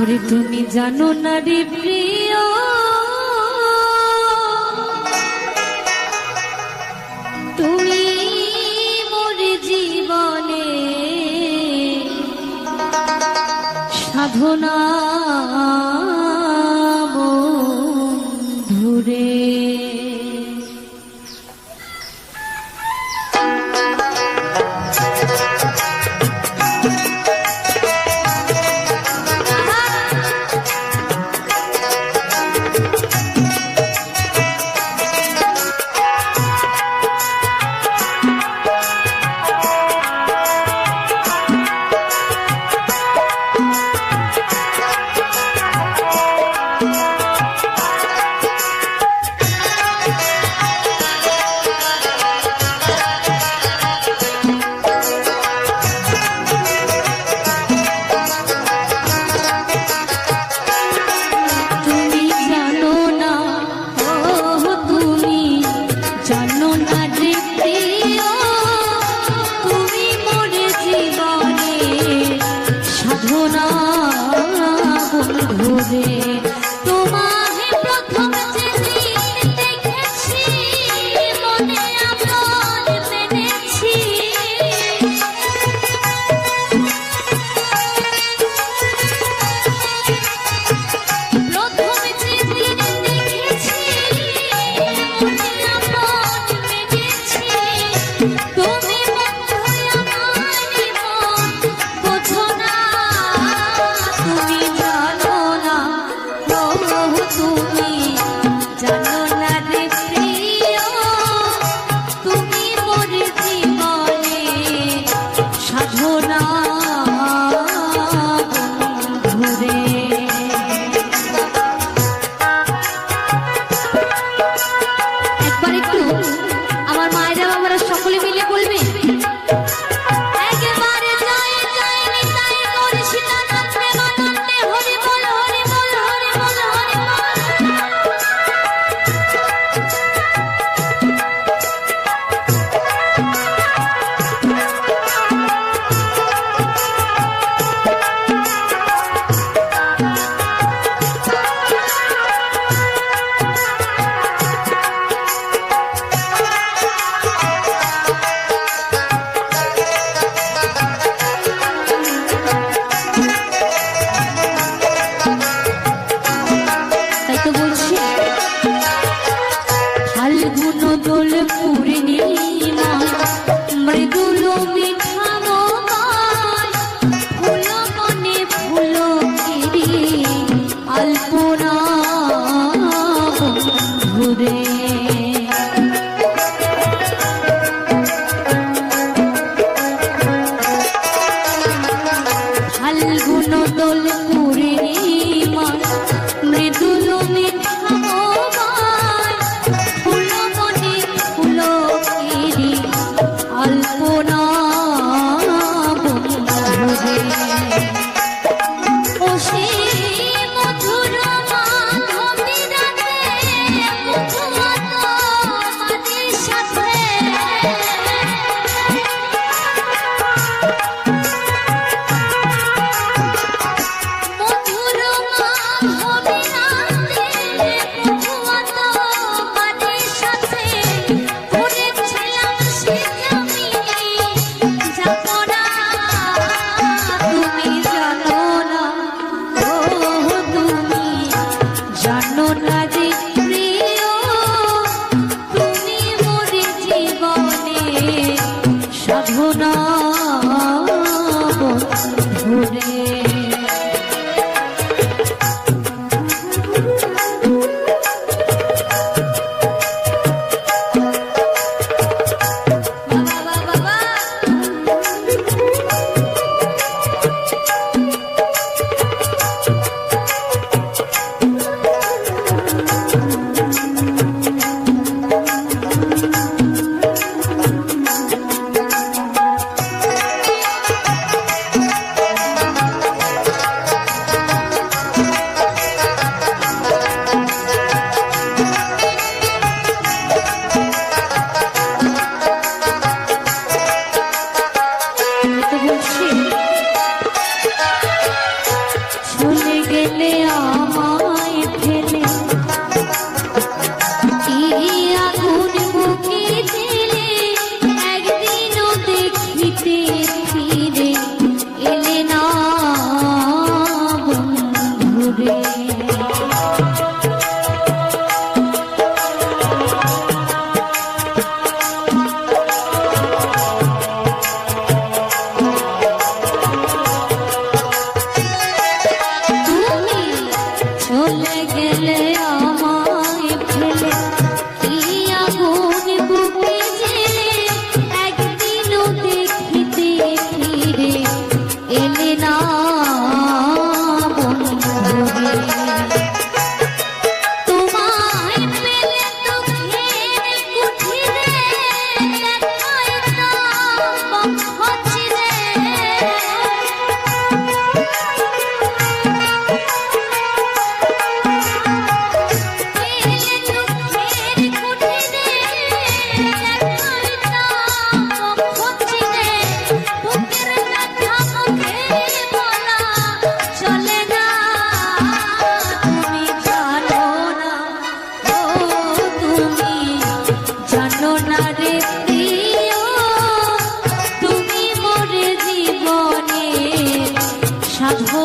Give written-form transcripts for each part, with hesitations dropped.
ওরে তুমি জানো না রে প্রিয়, তুমি মোর জীবনে সাধনা বন্ধুরে।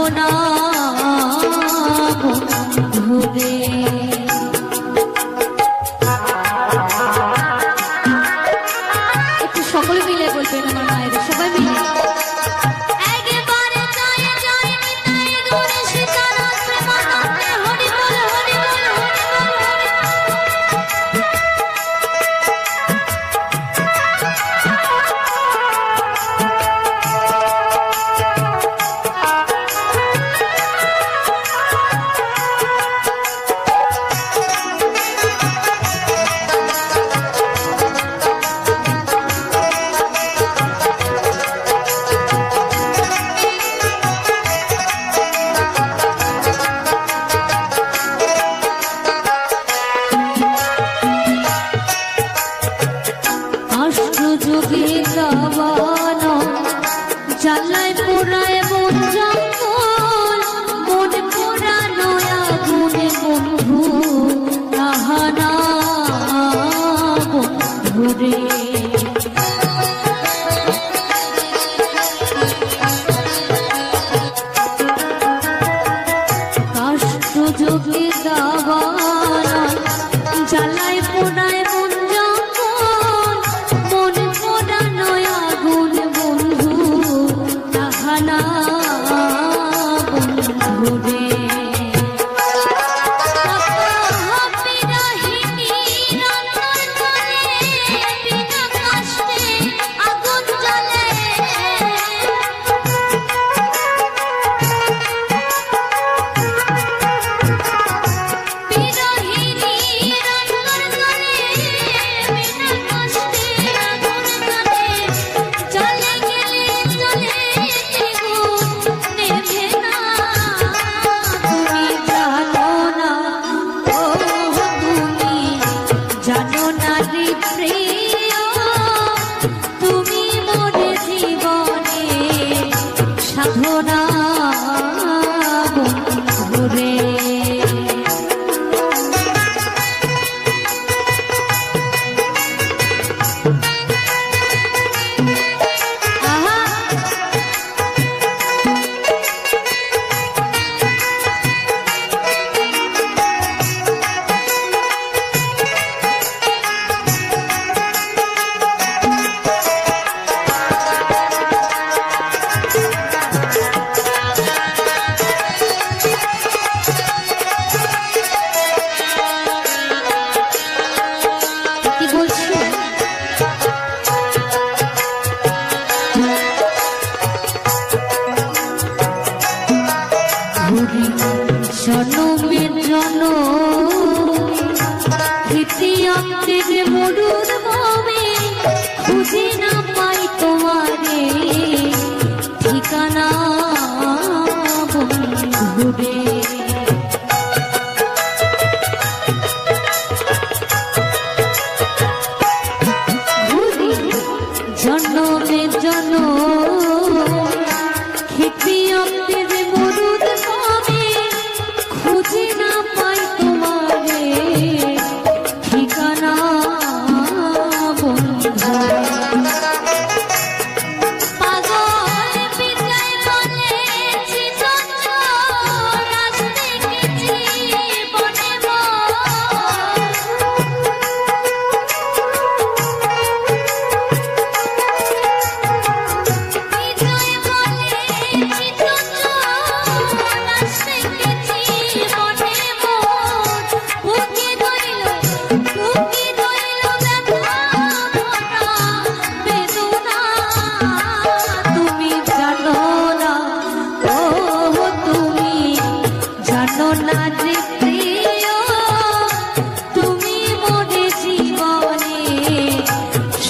সাধনা বন্ধুরে। একটু সকলে মিলে বলবেন আমার মায়ের, সবাই মিলে। যুগে গাওয়ানো জ্বালায় পোড়ায় মন জঙ্গল, মন পোড়ানো আগুনে বন্ধু তাহানা বন্ধুরে। কাষ্ট যুগে গাওয়ানো জ্বালায় পোড়ায় মন জনমের জন তৃতীয়ন্তের মরুর ভাবে খুঁজে না পাই তোমারে ঠিকানা বন্ধুরে। জনমের জন তৃতীয়ন্তের মরুর ভাবে খুঁজে না পাই তোমারে ঠিকানা বন্ধু।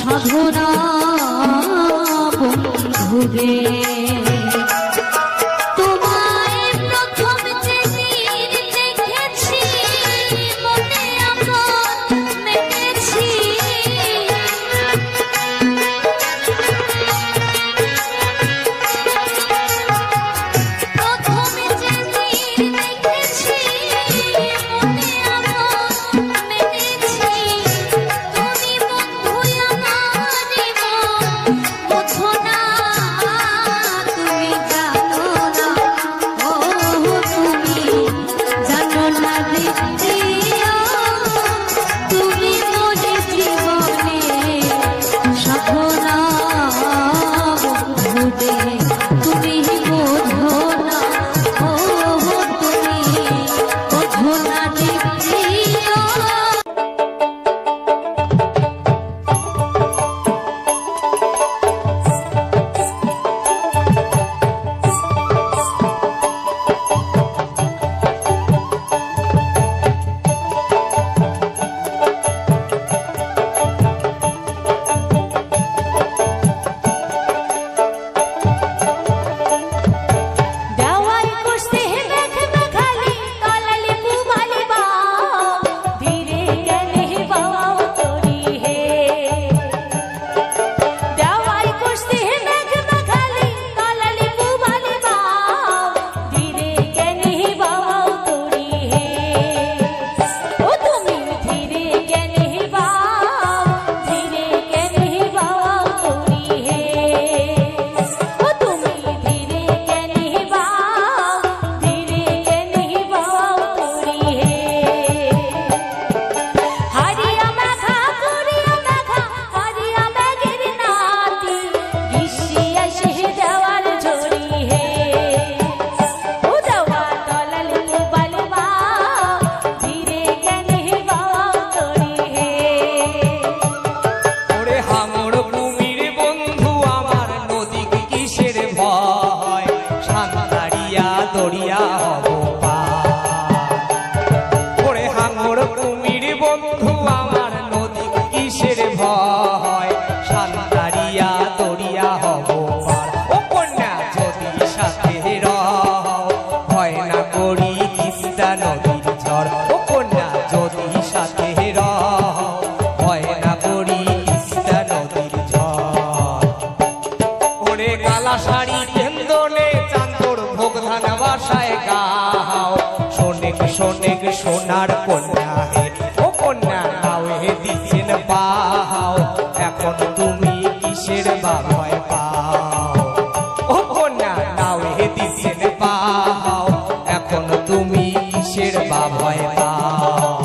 সাধনা বন্ধুরে। তুমি ওরে কালা শাড়ি কেন্দনে চান্দর ভোগ ধান বাসায় গাও শোনেক শোনেক সোনার কন্যা হে ও কন্যা নাও হে দিচ্ছেন পাও এখন তুমি কিসের বাবায় পাও ও কন্যা নাও হে দিচ্ছেন পাও এখন তুমি কিসের বাবায় পাও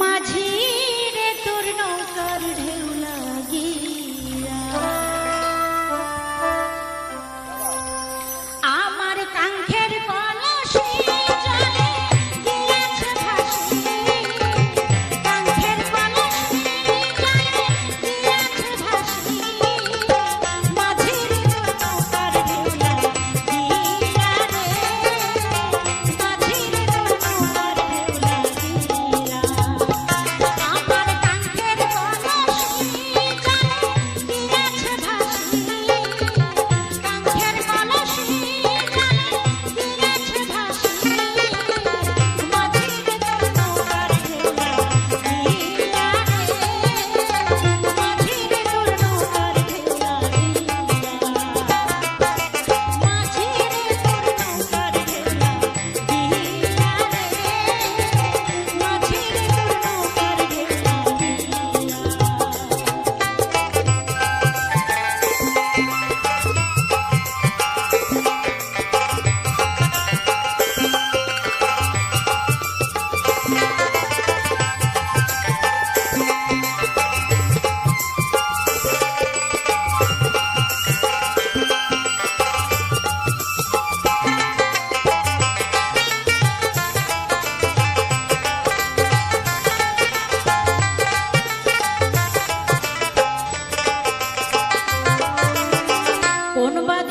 মাঝি রে তোর নৌকার ঢেউ লাগি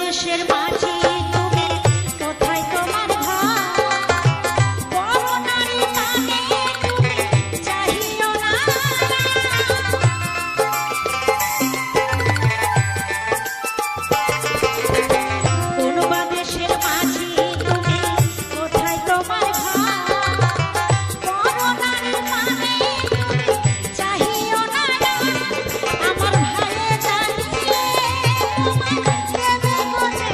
দেশের মাঝি তুমি কোথায় তোমার ঘর বড় নারী কানে তুমি চাহিও না কোন দেশের মাঝি তুমি কোথায় তোমার ঘর বড় নারী কানে তুমি চাহিও না আমার ভাইয়ে জানিয়ে তোমার দেবে বলে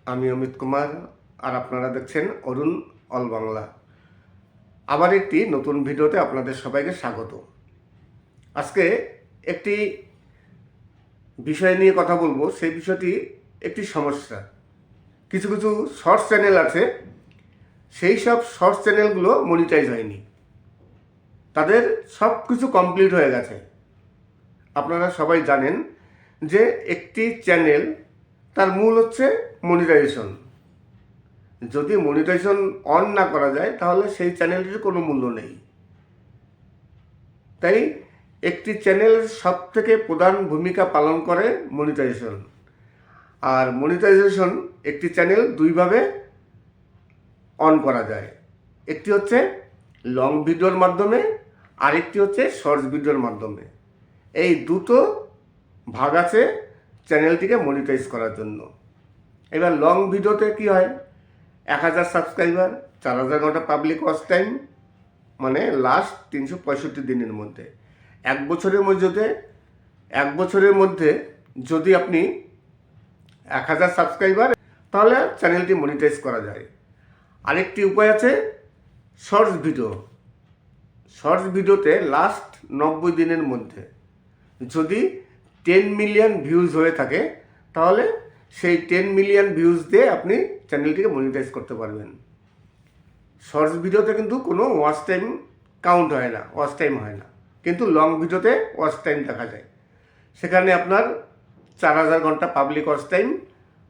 আমি অমিত কুমার, আর আপনারা দেখছেন অরুণ অল বাংলা। আবার একটি নতুন ভিডিওতে আপনাদের সবাইকে স্বাগত। আজকে একটি বিষয় নিয়ে কথা বলবো। সেই বিষয়টি একটি সমস্যা। কিছু কিছু শর্টস চ্যানেল আছে, সেই সব শর্টস চ্যানেলগুলো মনিটাইজ হয়নি, তাদের সব কিছু কমপ্লিট হয়ে গেছে। আপনারা সবাই জানেন যে একটি চ্যানেল তার মূল হচ্ছে মনিটাইজেশন। যদি মনিটাইজেশন অন না করা যায় তাহলে সেই চ্যানেলটির কোনো মূল্য নেই। তাই একটি চ্যানেলের সব থেকে প্রধান ভূমিকা পালন করে মনিটাইজেশন। আর মনিটাইজেশন একটি চ্যানেল দুইভাবে অন করা যায়। একটি হচ্ছে লং ভিডিওর মাধ্যমে, আরেকটি হচ্ছে শর্টস ভিডিওর মাধ্যমে। এই দুটো ভাগ আছে চ্যানেলটিকে মনিটাইজ করার জন্য। এবার লং ভিডিওতে কি হয়, 1000 সাবস্ক্রাইবার, 4000 ঘন্টা পাবলিক ওয়াচ টাইম, মানে লাস্ট 365 দিনের মধ্যে। এক বছরের মধ্যে যদি আপনি 1000 সাবস্ক্রাইবার, তাহলে চ্যানেলটি মনিটাইজ করা যায়। আরেকটি উপায় আছে শর্টস ভিডিও। শর্টস ভিডিওতে লাস্ট 90 দিনের মধ্যে যদি 10 মিলিয়ন ভিউজ হয়ে থাকে, তাহলে সেই 10 মিলিয়ন ভিউজ দিয়ে আপনি চ্যানেলটিকে মনিটাইজ করতে পারবেন। শর্টস ভিডিওতে কিন্তু কোনো ওয়াচ টাইম কাউন্ট হয় না, ওয়াচ টাইম হয় না, কিন্তু লং ভিডিওতে ওয়াচ টাইম দেখা যায়। সেখানে আপনার 4000 ঘন্টা পাবলিক ওয়াচ টাইম,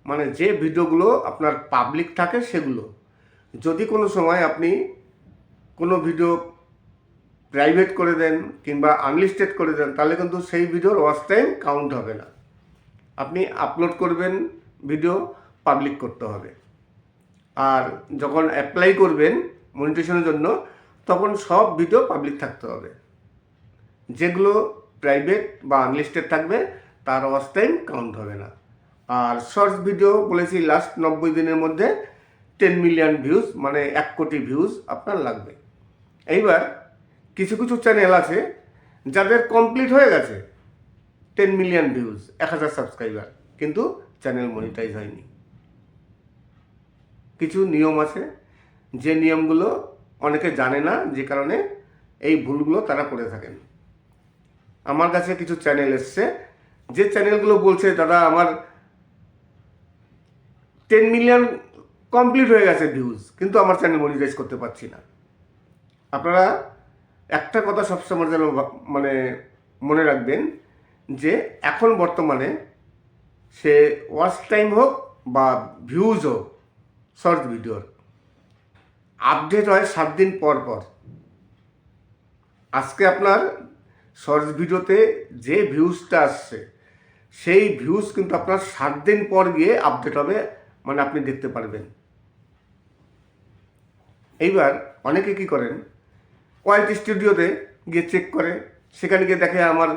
মানে যে ভিডিওগুলো আপনার পাবলিক থাকে সেগুলো। যদি কোনো সময় আপনি কোনো ভিডিও প্রাইভেট করে দেন কিংবা আনলিস্টেড করে দেন, তাহলে কিন্তু সেই ভিডিওর ওয়াচ টাইম কাউন্ট হবে না। আপনি আপলোড করবেন ভিডিও, পাবলিক করতে হবে। আর যখন অ্যাপ্লাই করবেন মনিটাইজেশনের জন্য, তখন সব ভিডিও পাবলিক থাকতে হবে। যেগুলো প্রাইভেট বা আনলিস্টেড থাকবে তার ওয়াচ টাইম কাউন্ট হবে না। আর শর্টস ভিডিও বলেছি লাস্ট 90 দিনের মধ্যে 10 মিলিয়ন ভিউজ, মানে 1 কোটি ভিউজ আপনার লাগবে। এইবার কিছু কিছু চ্যানেল আছে যাদের কমপ্লিট হয়ে গেছে 10 মিলিয়ন ভিউজ, 1000 সাবস্ক্রাইবার, কিন্তু চ্যানেল মনিটাইজ হয়নি। কিছু নিয়ম আছে, যে নিয়মগুলো অনেকে জানে না, যে কারণে এই ভুলগুলো তারা করে থাকেন। আমার কাছে কিছু চ্যানেল এসছে, যে চ্যানেলগুলো বলছে দাদা আমার 10 মিলিয়ন কমপ্লিট হয়ে গেছে ভিউজ, কিন্তু আমার চ্যানেল মনিটাইজ করতে পারছি না। আপনারা একটা কথা সবসময় যেন মানে মনে রাখবেন, যে এখন বর্তমানে সে ওয়াচ টাইম হোক বা ভিউজ হোক, শর্ট ভিডিওর আপডেট হয় 7 দিন পর পর। আজকে আপনার শর্টস ভিডিওতে যে ভিউজটা আসছে, সেই ভিউজ কিন্তু আপনার 7 দিন পর গিয়ে আপডেট হবে, মানে আপনি দেখতে পারবেন। এইবার অনেকে কি করেন, ওয়াইট স্টুডিওতে গিয়ে চেক করে, সেখানে গিয়ে দেখে আমার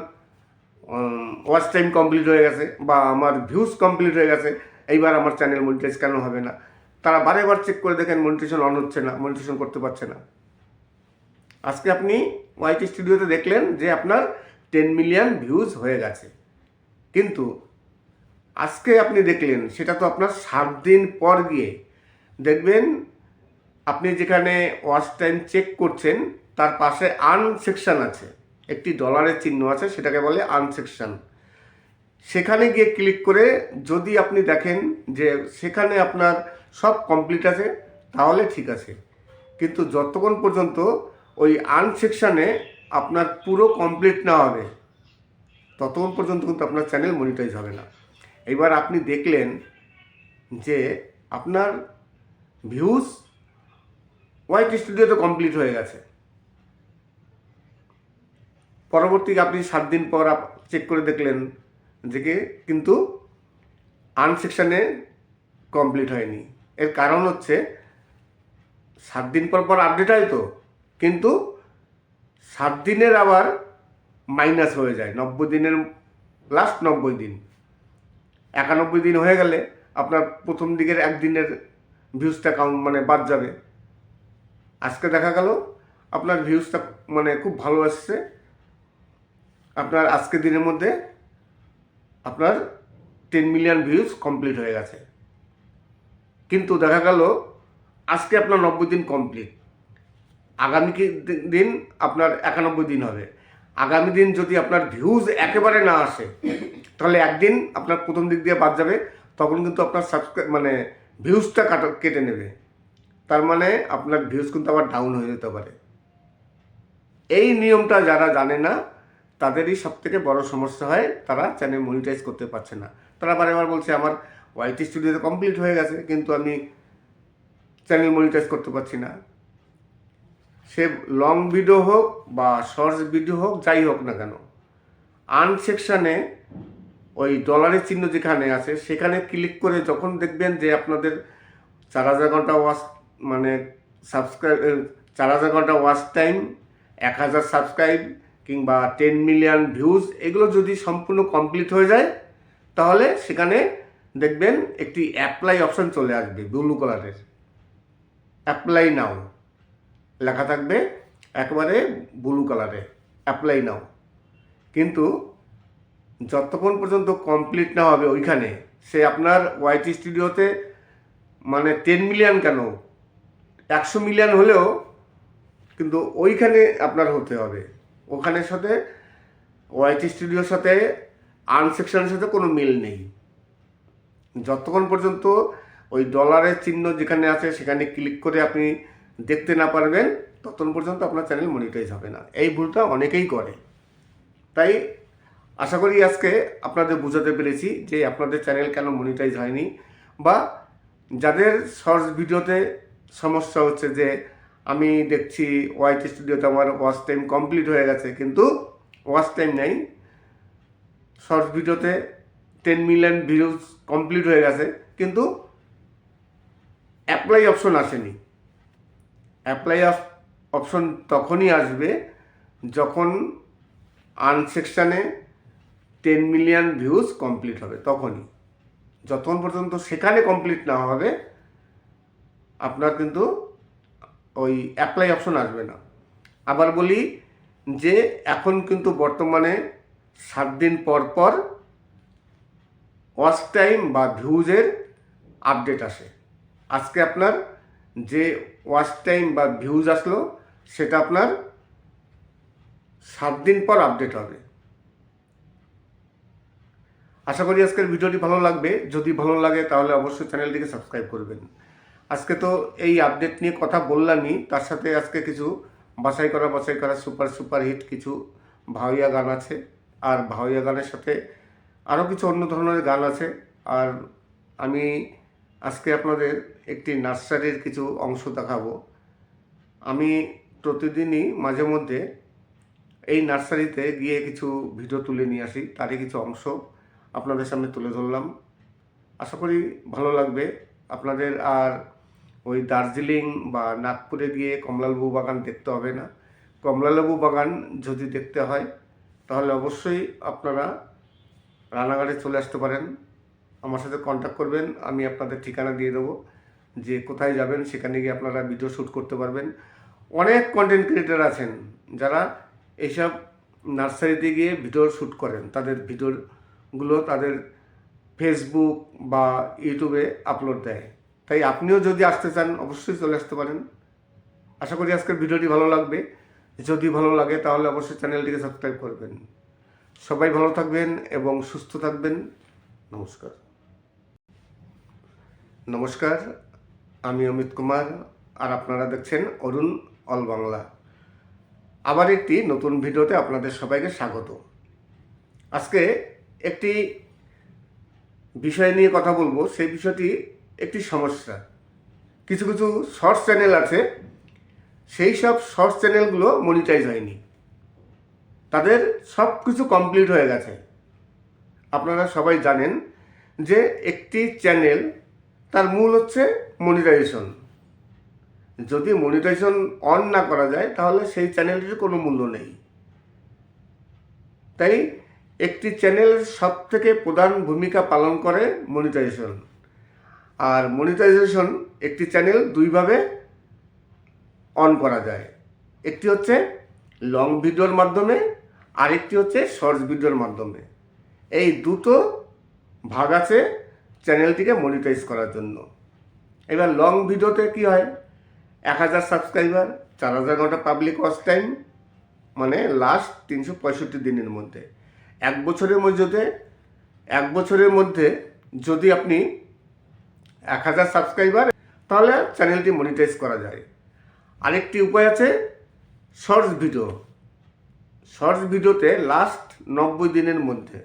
ওয়াচ টাইম কমপ্লিট হয়ে গেছে বা আমার ভিউজ কমপ্লিট হয়ে গেছে, এইবার আমার চ্যানেল মনিটাইজ কেন হবে না? তারা বারেবার চেক করে দেখেন মনিটাইজেশন অন হচ্ছে না, মনিটাইজেশন করতে পারছে না। আজকে আপনি ওয়াইট স্টুডিওতে দেখলেন যে আপনার 10 মিলিয়ন ভিউজ হয়ে গেছে, কিন্তু আজকে আপনি দেখলেন সেটা তো আপনার 7 দিন পর গিয়ে দেখবেন আপনি যেখানে ওয়াচ টাইম চেক করছেন তার পাশে আর্ন সেকশন আছে, একটি ডলারের চিহ্ন আছে, সেটাকে বলে আর্ন সেকশন। সেখানে গিয়ে ক্লিক করে যদি আপনি দেখেন যে সেখানে আপনার সব কমপ্লিট আছে, তাহলে ঠিক আছে। কিন্তু যতক্ষণ পর্যন্ত ওই আর্ন সেকশানে আপনার পুরো কমপ্লিট না হবে, ততক্ষণ পর্যন্ত কিন্তু আপনার চ্যানেল মনিটাইজ হবে না। এবার আপনি দেখলেন যে আপনার ভিউজ ওয়াইট স্টুডিওতে কমপ্লিট হয়ে গেছে, পরবর্তীতে আপনি 7 দিন পর চেক করে দেখলেন যে কিন্তু আর্ন সেকশানে কমপ্লিট হয়নি। এর কারণ হচ্ছে 7 দিন পর পর আপডেট হয় তো, কিন্তু 7 দিনের আবার মাইনাস হয়ে যায়। 90 দিনের লাস্ট 90 দিন, 91 দিন হয়ে গেলে আপনার প্রথম দিকের একদিনের ভিউজটা কাউন্ট মানে বাদ যাবে। আজকে দেখা গেল আপনার ভিউজটা মানে খুব ভালো আসছে, আপনার আজকের দিনের মধ্যে আপনার 10 মিলিয়ন ভিউজ কমপ্লিট হয়ে গেছে। কিন্তু দেখা গেল আজকে আপনার 90 দিন কমপ্লিট, আগামী দিন আপনার 91 দিন হবে। আগামী দিন যদি আপনার ভিউজ একেবারে না আসে, তাহলে একদিন আপনার প্রথম দিক দিয়ে বাদ যাবে, তখন কিন্তু আপনার ভিউজটা কেটে নেবে। তার মানে আপনার ভিউজ কিন্তু আবার ডাউন হয়ে যেতে পারে। এই নিয়মটা যারা জানে না তাদেরই সবথেকে বড় সমস্যা হয়, তারা চ্যানেল মনিটাইজ করতে পারছে না। তারা বারবার বলছে আমার ওয়াইটি স্টুডিওতে কমপ্লিট হয়ে গেছে, কিন্তু আমি চ্যানেল মনিটাইজ করতে পারছি না। সে লং ভিডিও হোক বা শর্টস ভিডিও হোক, যাই হোক না কেন, আর্ন সেকশানে ওই ডলারের চিহ্ন যেখানে আছে সেখানে ক্লিক করে যখন দেখবেন যে আপনাদের 4000 ঘন্টা ওয়াচ সাবস্ক্রাইব 4000 ঘন্টা ওয়াচ টাইম, 1000 সাবস্ক্রাইব কিংবা 10 মিলিয়ন ভিউজ, এগুলো যদি সম্পূর্ণ কমপ্লিট হয়ে যায়, তাহলে সেখানে দেখবেন একটি অ্যাপ্লাই অপশন চলে আসবে ব্লু কালারের। অ্যাপ্লাই নাও লেখা থাকবে একেবারে ব্লু কালারে, অ্যাপ্লাই নাও। কিন্তু যতক্ষণ পর্যন্ত কমপ্লিট না হবে ওইখানে, সে আপনার ওয়াইটি স্টুডিওতে 10 মিলিয়ন কেন, 100 মিলিয়ন হলেও কিন্তু ওইখানে আপনার হতে হবে। ওখানের সাথে ওয়াইটি স্টুডিওর সাথে আর্ন সেকশনের সাথে কোনো মিল নেই। যতক্ষণ পর্যন্ত ওই ডলারের চিহ্ন যেখানে আছে সেখানে ক্লিক করে আপনি দেখতে না পারবেন, ততক্ষণ পর্যন্ত আপনার চ্যানেল মনিটাইজ হবে না। এই ভুলটা অনেকেই করে। তাই আশা করি আজকে আপনাদের বোঝাতে পেরেছি যে আপনাদের চ্যানেল কেন মনিটাইজ হয়নি, বা যাদের শর্টস ভিডিওতে সমস্যা হচ্ছে যে আমি দেখছি ওয়াইটি স্টুডিওতে আমার ওয়াচ টাইম কমপ্লিট হয়ে গেছে, কিন্তু ওয়াচ টাইম নেই, শর্টস ভিডিওতে 10 মিলিয়ন ভিউজ কমপ্লিট হয়ে গেছে, কিন্তু অ্যাপ্লাই অপশন আসেনি। অ্যাপ্লাই অপশন তখনই আসবে যখন আর্ন সেকশানে 10 মিলিয়ন ভিউজ কমপ্লিট হবে, তখনই। যতক্ষণ পর্যন্ত সেখানে কমপ্লিট না হবে আপনার কিন্তু ওই অ্যাপ্লাই অপশন আসবে না। আবার বলি যে এখন কিন্তু বর্তমানে 7 দিন পর পর ওয়াচ টাইম বা ভিউজের আপডেট আসে। আজকে আপনার যে ওয়াচ টাইম বা ভিউজ আসলো সেটা আপনার 7 দিন পর আপডেট হবে। আশা করি আজকের ভিডিওটি ভালো লাগবে। যদি ভালো লাগে তাহলে অবশ্যই চ্যানেলটিকে সাবস্ক্রাইব করবেন। আজকে তো এই আপডেট নিয়ে কথা বললামই, তার সাথে আজকে কিছু বাছাই করা সুপার হিট কিছু ভাওয়াইয়া গান আছে, আর ভাওয়াইয়া গানের সাথে আরও কিছু অন্য ধরনের গান আছে। আর আমি আজকে আপনাদের একটি নার্সারির কিছু অংশ দেখাবো। আমি প্রতিদিনই মাঝে মধ্যে এই নার্সারিতে গিয়ে কিছু ভিডিও তুলে নিয়ে আসি, তারই কিছু অংশ আপনাদের সামনে তুলে ধরলাম। আশা করি ভালো লাগবে আপনাদের। আর ওই দার্জিলিং বা নাগপুরে গিয়ে কমলালেবু বাগান দেখতে হবে না। কমলালেবু বাগান যদি দেখতে হয় তাহলে অবশ্যই আপনারা রানাঘাটে চলে আসতে পারেন, আমার সাথে কন্ট্যাক্ট করবেন, আমি আপনাদের ঠিকানা দিয়ে দেবো যে কোথায় যাবেন, সেখানে গিয়ে আপনারা ভিডিও শ্যুট করতে পারবেন। অনেক কন্টেন্ট ক্রিয়েটার আছেন যারা এইসব নার্সারিতে গিয়ে ভিডিও শ্যুট করেন, তাদের ভিডিওগুলো তাদের ফেসবুক বা ইউটিউবে আপলোড দেয়। তাই আপনিও যদি আসতে চান অবশ্যই চলে আসতে পারেন। আশা করি আজকের ভিডিওটি ভালো লাগবে। যদি ভালো লাগে তাহলে অবশ্যই চ্যানেলটিকে সাবস্ক্রাইব করবেন। সবাই ভালো থাকবেন এবং সুস্থ থাকবেন। নমস্কার, আমি অমিত কুমার, আর আপনারা দেখছেন অরুণ অল বাংলা। আবার একটি নতুন ভিডিওতে আপনাদের সবাইকে স্বাগত। আজকে একটি বিষয় নিয়ে কথা বলবো। সেই বিষয়টি একটি সমস্যা। কিছু কিছু শর্টস চ্যানেল আছে, সেই সব শর্টস চ্যানেলগুলো মনিটাইজ হয়নি, তাদের সব কিছু কমপ্লিট হয়ে গেছে। আপনারা সবাই জানেন যে একটি চ্যানেল তার মূল হচ্ছে মনিটাইজেশন। যদি মনিটাইজেশন অন না করা যায় তাহলে সেই চ্যানেলটির কোনো মূল্য নেই। তাই একটি চ্যানেলের সবথেকে প্রধান ভূমিকা পালন করে মনিটাইজেশন। আর মনিটাইজেশন একটি চ্যানেল দুইভাবে অন করা যায়। একটি হচ্ছে লং ভিডিওর মাধ্যমে, আরেকটি হচ্ছে শর্টস ভিডিওর মাধ্যমে। এই দুটো ভাগ আছে চ্যানেলটিকে মনিটাইজ করার জন্য। এবার লং ভিডিওতে কি হয়, 1000 সাবস্ক্রাইবার, 4000 ঘন্টা পাবলিক ওয়াচ টাইম, মানে লাস্ট 365 দিনের মধ্যে। এক বছরের মধ্যে যদি আপনি 1000 সাবস্ক্রাইবার, তাহলে চ্যানেলটি মনিটাইজ করা যায়। আরেকটি উপায় আছে শর্টস ভিডিও। শর্টস ভিডিওতে লাস্ট 90 দিনের মধ্যে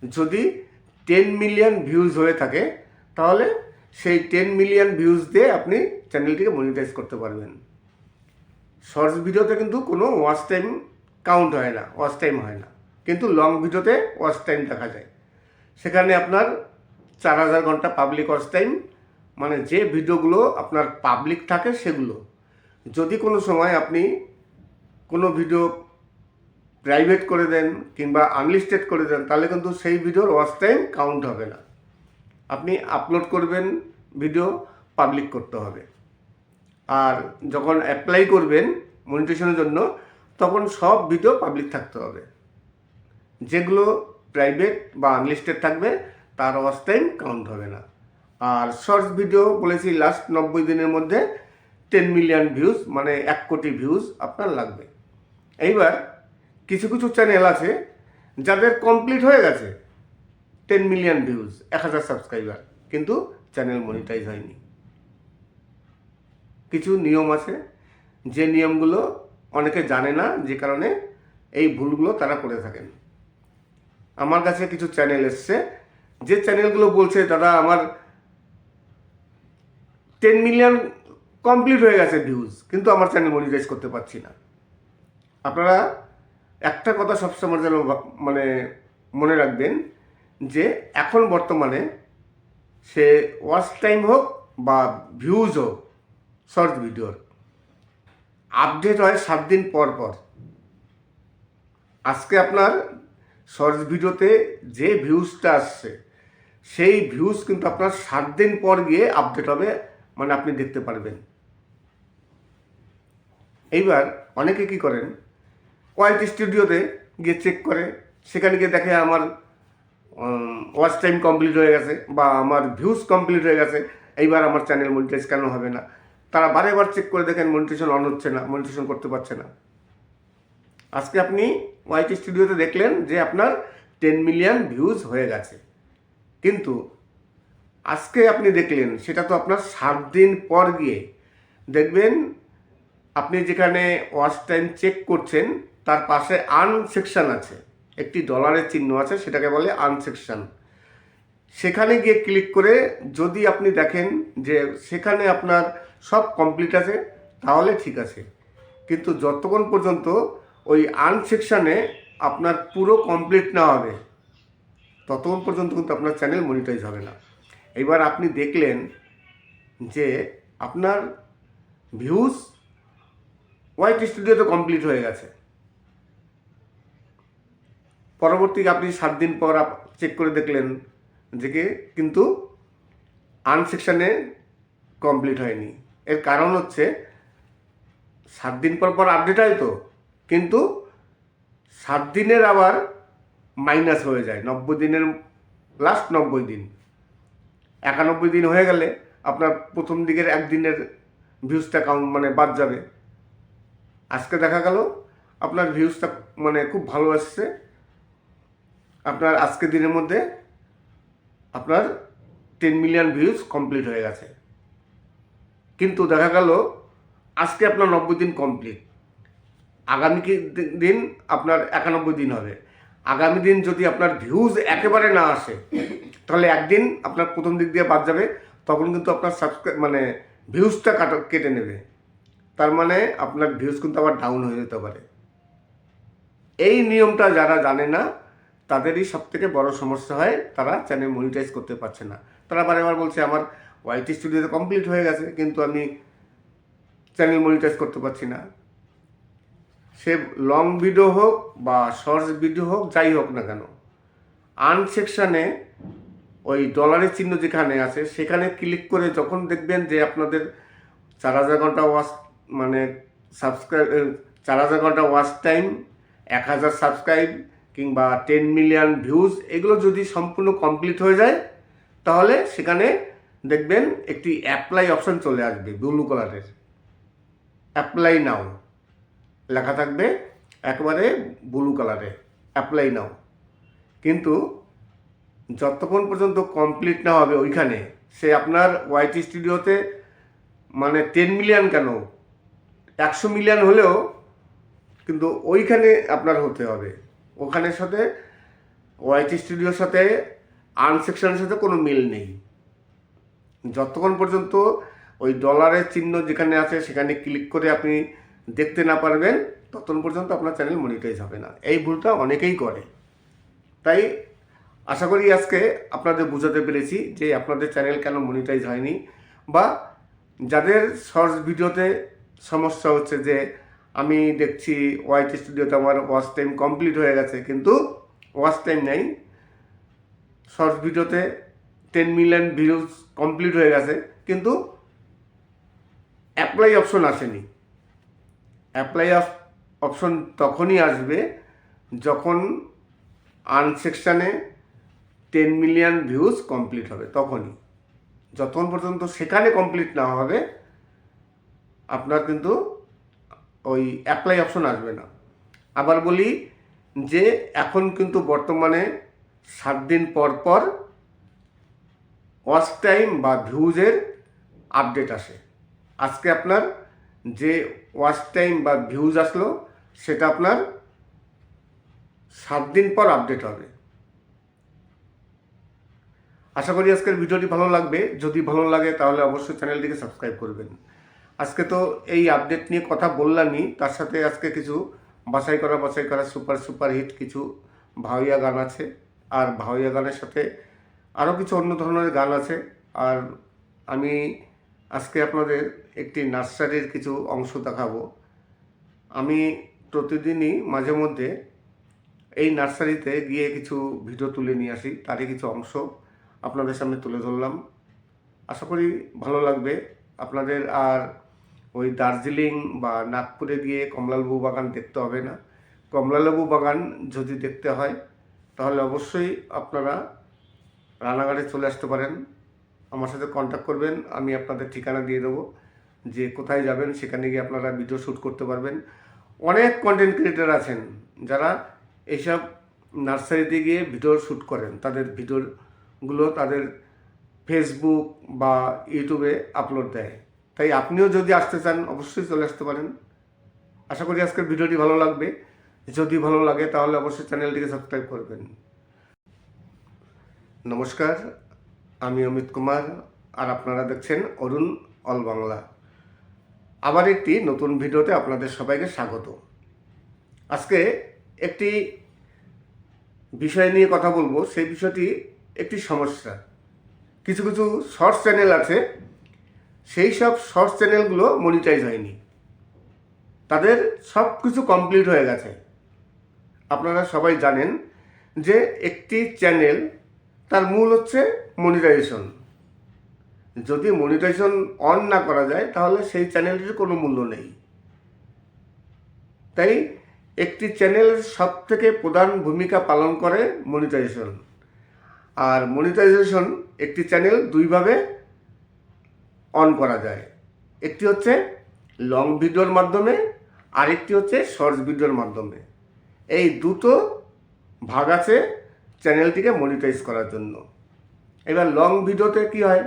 যদি 10 মিলিয়ন ভিউজ হয়ে থাকে, তাহলে সেই 10 মিলিয়ন ভিউজ দিয়ে আপনি চ্যানেলটিকে মনিটাইজ করতে পারবেন। শর্টস ভিডিওতে কিন্তু কোনো ওয়াচ টাইম কাউন্ট হয় না, ওয়াচ টাইম হয় না, কিন্তু লং ভিডিওতে ওয়াচ টাইম দেখা যায়। সেখানে আপনার 4000 ঘন্টা পাবলিক ওয়াচ টাইম, মানে যে ভিডিওগুলো আপনার পাবলিক থাকে সেগুলো। যদি কোনো সময় আপনি কোনো ভিডিও প্রাইভেট করে দেন কিংবা আনলিস্টেড করে দেন, তাহলে কিন্তু সেই ভিডিওর ওয়াচ টাইম কাউন্ট হবে না। আপনি আপলোড করবেন ভিডিও, পাবলিক করতে হবে। আর যখন অ্যাপ্লাই করবেন মনিটাইজেশনের জন্য, তখন সব ভিডিও পাবলিক থাকতে হবে। যেগুলো প্রাইভেট বা আনলিস্টেড থাকবে তার ওয়াচ টাইম কাউন্ট হবে না। আর শর্টস ভিডিও বলেছি লাস্ট 90 দিনের মধ্যে 10 মিলিয়ন ভিউজ, মানে 1 কোটি ভিউজ আপনার লাগবে। এইবার কিছু কিছু চ্যানেল আছে যাদের কমপ্লিট হয়ে গেছে 10 মিলিয়ন ভিউজ, 1000 সাবস্ক্রাইবার, কিন্তু চ্যানেল মনিটাইজ হয়নি। কিছু নিয়ম আছে, যে নিয়মগুলো অনেকে জানে না, যে কারণে এই ভুলগুলো তারা করে থাকেন। আমার কাছে কিছু চ্যানেল এসছে, যে চ্যানেলগুলো বলছে দাদা আমার 10 মিলিয়ন কমপ্লিট হয়ে গেছে ভিউজ, কিন্তু আমার চ্যানেল মনিটাইজ করতে পারছি না। আপনারা একটা কথা সবসময় যেন মানে মনে রাখবেন, যে এখন বর্তমানে সে ওয়াচ টাইম হোক বা ভিউজ হোক, শর্ট ভিডিওর আপডেট হয় 7 দিন পর পর। আজকে আপনার শর্টস ভিডিওতে যে ভিউজটা আসছে, সেই ভিউজ কিন্তু আপনার 7 দিন পর গিয়ে আপডেট হবে, মানে আপনি দেখতে পারবেন। এইবার অনেকে কি করেন, ওয়াইটি স্টুডিওতে গিয়ে চেক করে, সেখানে গিয়ে দেখে আমার ওয়াচ টাইম কমপ্লিট হয়ে গেছে বা আমার ভিউজ কমপ্লিট হয়ে গেছে, এইবার আমার চ্যানেল মনিটাইজ কেন হবে না? তারা বারেবার চেক করে দেখেন মনিটাইজেশন অন হচ্ছে না, মনিটাইজেশন করতে পারছে না। আজকে আপনি ওয়াইটি স্টুডিওতে দেখলেন যে আপনার 10 মিলিয়ন ভিউজ হয়ে গেছে, কিন্তু আজকে আপনি দেখলেন সেটা তো আপনার 7 দিন পর গিয়ে দেখবেন। আপনি যেখানে ওয়াচ টাইম চেক করছেন তার পাশে আর্ন সেকশন আছে, একটি ডলারের চিহ্ন আছে, সেটাকে বলে আর্ন সেকশন। সেখানে গিয়ে ক্লিক করে যদি আপনি দেখেন যে সেখানে আপনার সব কমপ্লিট আছে, তাহলে ঠিক আছে। কিন্তু যতক্ষণ পর্যন্ত ওই আর্ন সেকশানে আপনার পুরো কমপ্লিট না হবে, ততক্ষণ পর্যন্ত কিন্তু আপনার চ্যানেল মনিটাইজ হবে না। এবার আপনি দেখলেন যে আপনার ভিউজ ওয়াইটি স্টুডিওতে কমপ্লিট হয়ে গেছে, পরবর্তী আপনি 7 দিন পর চেক করে দেখলেন যে কিন্তু আর্ন সেকশানে কমপ্লিট হয়নি। এর কারণ হচ্ছে 7 দিন পর পর আপডেট হয় তো, কিন্তু 7 দিনের আবার মাইনাস হয়ে যায়। 90 দিনের লাস্ট 90 দিন, 91 দিন হয়ে গেলে আপনার প্রথম দিকের একদিনের ভিউজটা কাউন্ট মানে বাদ যাবে। আজকে দেখা গেল আপনার ভিউজটা মানে খুব ভালো আসছে, আপনার আজকের দিনের মধ্যে আপনার 10 মিলিয়ন ভিউজ কমপ্লিট হয়ে গেছে, কিন্তু দেখা গেল আজকে আপনার 90 দিন কমপ্লিট, আগামী দিন আপনার 91 দিন হবে। আগামী দিন যদি আপনার ভিউজ একেবারে না আসে, তাহলে একদিন আপনার প্রথম দিক দিয়ে বাদ যাবে, তখন কিন্তু আপনার মানে ভিউজটা কেটে নেবে। তার মানে আপনার ভিউজ কিন্তু আবার ডাউন হয়ে যেতে পারে। এই নিয়মটা যারা জানে না তাদেরই সবথেকে বড় সমস্যা হয়, তারা চ্যানেল মনিটাইজ করতে পারছে না। তারা বারবার বলছে আমার ওয়াইটি স্টুডিওতে কমপ্লিট হয়ে গেছে, কিন্তু আমি চ্যানেল মনিটাইজ করতে পারছি না। সে লং ভিডিও হোক বা শর্টস ভিডিও হোক, যাই হোক না কেন, আর্ন সেকশানে ওই ডলারের চিহ্ন যেখানে আছে সেখানে ক্লিক করে যখন দেখবেন যে আপনাদের 4000 ঘন্টা ওয়াচ মানে সাবস্ক্রাইব 4000 ঘন্টা ওয়াচ টাইম, 1000 সাবস্ক্রাইব কিংবা 10 মিলিয়ন ভিউজ, এগুলো যদি সম্পূর্ণ কমপ্লিট হয়ে যায়, তাহলে সেখানে দেখবেন একটি অ্যাপ্লাই অপশন চলে আসবে ব্লু কালারের, অ্যাপ্লাই নাও লেখা থাকবে একেবারে ব্লু কালারে, অ্যাপ্লাই নাও। কিন্তু যতক্ষণ পর্যন্ত কমপ্লিট না হবে ওইখানে, সে আপনার ওয়াইটি স্টুডিওতে মানে 10 মিলিয়ন কেন 100 মিলিয়ন হলেও কিন্তু ওইখানে আপনার হতে হবে। ওখানের সাথে ওয়াইটি স্টুডিওর সাথে আনসেকশনের সাথে কোনো মিল নেই। যতক্ষণ পর্যন্ত ওই ডলারের চিহ্ন যেখানে আছে সেখানে ক্লিক করে আপনি দেখতে না পারবেন ততক্ষণ পর্যন্ত আপনার চ্যানেল মনিটাইজ হবে না। এই ভুলটা অনেকেই করে। তাই আশা করি আজকে আপনাদের বোঝাতে পেরেছি যে আপনাদের চ্যানেল কেন মনিটাইজ হয়নি, বা যাদের শর্টস ভিডিওতে সমস্যা হচ্ছে যে আমি দেখছি ওয়াইটি স্টুডিওতে আমার ওয়াচ টাইম কমপ্লিট হয়ে গেছে কিন্তু ওয়াচ টাইম নেই, শর্টস ভিডিওতে 10 মিলিয়ন ভিউজ কমপ্লিট হয়ে গেছে কিন্তু অ্যাপ্লাই অপশন আসেনি। অ্যাপ্লাই অপশন তখনই আসবে যখন আনসেকশানে 10 মিলিয়ন ভিউজ কমপ্লিট হবে, তখনই। যতক্ষণ পর্যন্ত সেখানে কমপ্লিট না হবে আপনার কিন্তু ওই অ্যাপ্লাই অপশন আসবে না। আবার বলি যে এখন কিন্তু বর্তমানে 7 দিন পর পর ওয়াচ টাইম বা ভিউজের আপডেট আসে। আজকে আপনার যে ওয়াচ টাইম বা ভিউজ আসলো সেটা আপনার 7 দিন পর আপডেট হবে। আশা করি আজকের ভিডিওটি ভালো লাগবে। যদি ভালো লাগে তাহলে অবশ্যই চ্যানেলটিকে সাবস্ক্রাইব করবেন। আজকে তো এই আপডেট নিয়ে কথা বললামই, তার সাথে আজকে কিছু বাছাই করা সুপার হিট কিছু ভাওয়াইয়া গান আছে, আর ভাওয়াইয়া গানের সাথে আরও কিছু অন্য ধরনের গান আছে। আর আমি আজকে আপনাদের একটি নার্সারির কিছু অংশ দেখাবো। আমি প্রতিদিনই মাঝে মধ্যে এই নার্সারিতে গিয়ে কিছু ভিডিও তুলে নিয়ে আসি, তারই কিছু অংশ আপনাদের সামনে তুলে ধরলাম। আশা করি ভালো লাগবে আপনাদের। আর ওই দার্জিলিং বা নাগপুরে গিয়ে কমলালেবু বাগান দেখতে হবে না। কমলালেবু বাগান যদি দেখতে হয় তাহলে অবশ্যই আপনারা রানাঘাটে চলে আসতে পারেন, আমার সাথে কন্ট্যাক্ট করবেন, আমি আপনাদের ঠিকানা দিয়ে দেবো যে কোথায় যাবেন, সেখানে গিয়ে আপনারা ভিডিও শ্যুট করতে পারবেন। অনেক কন্টেন্ট ক্রিয়েটার আছেন যারা এইসব নার্সারিতে গিয়ে ভিডিও শ্যুট করেন, তাদের ভিডিওগুলো তাদের ফেসবুক বা ইউটিউবে আপলোড দেয়। তাই আপনিও যদি আসতে চান অবশ্যই চলে আসতে পারেন। আশা করি আজকের ভিডিওটি ভালো লাগবে। যদি ভালো লাগে তাহলে অবশ্যই চ্যানেলটিকে সাবস্ক্রাইব করবেন। নমস্কার, আমি অমিত কুমার, আর আপনারা দেখছেন অরুণ অল বাংলা। আবার একটি নতুন ভিডিওতে আপনাদের সবাইকে স্বাগত। আজকে একটি বিষয় নিয়ে কথা বলবো। সেই বিষয়টি একটি সমস্যা। কিছু কিছু শর্টস চ্যানেল আছে, সেই সব শর্টস চ্যানেলগুলো মনিটাইজ হয়নি, তাদের সব কিছু কমপ্লিট হয়ে গেছে। আপনারা সবাই জানেন যে একটি চ্যানেল তার মূল হচ্ছে মনিটাইজেশন। যদি মনিটাইজেশন অন না করা যায় তাহলে সেই চ্যানেলটির কোনো মূল্য নেই। তাই একটি চ্যানেলের সব থেকে প্রধান ভূমিকা পালন করে মনিটাইজেশন। আর মনিটাইজেশন একটি চ্যানেল দুইভাবে অন করা যায়। একটি হচ্ছে লং ভিডিওর মাধ্যমে, আরেকটি হচ্ছে শর্টস ভিডিওর মাধ্যমে। এই দুটো ভাগ আছে চ্যানেলটিকে মনিটাইজ করার জন্য। এবার লং ভিডিওতে কি হয়,